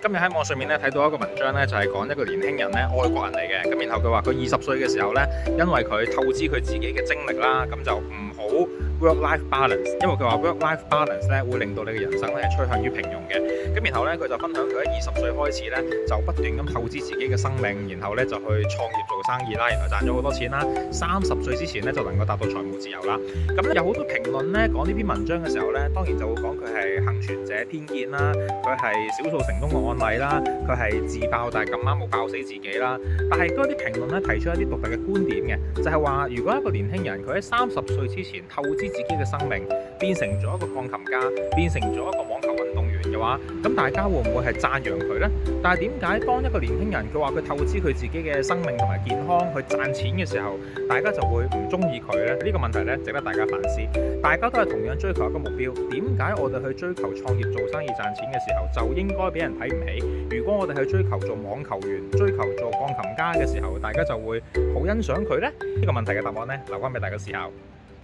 今日喺網上面咧睇到一個文章咧，就係講一個年輕人咧，外國人嚟嘅。咁然後佢話佢20歲嘅時候咧，因為佢透支佢自己嘅精力啦，咁就唔好 work-life balance。因為佢話 work-life balance 咧會令到你嘅人生咧係趨向於平庸嘅。咁然後咧佢就分享佢喺20歲開始咧就不斷咁透支自己嘅生命，然後咧就去創業做生意啦，然後賺咗好多錢啦。30歲之前咧就能夠達到財務自由啦。咁咧有好多評論咧講呢篇文章嘅時候咧，當然就會講佢係幸存者偏見啦，佢係少數成功嘅案例啦，佢係自爆但係咁啱冇爆死自己啦。但係嗰啲評論咧提出一啲獨特嘅觀點嘅，就係話如果一個年輕人佢喺30歲之前透支自己嘅生命，變成咗一個鋼琴家，變成咗一個網球運動員嘅話，咁大家會唔會係讚揚佢呢？但係點解當一個年輕人佢話佢透支佢自己嘅生命同埋健康去賺錢嘅時候，大家就會唔中意佢呢？呢個問題咧值得大家反思。大家都係同樣追求一個目標，點解我哋去追求創業做生意賺錢嘅時候就應該俾人睇唔起？如果我哋去追求做網球員、追求做鋼琴家嘅時候，大家就會好欣賞佢呢？呢個問題嘅答案咧留翻俾大家思考。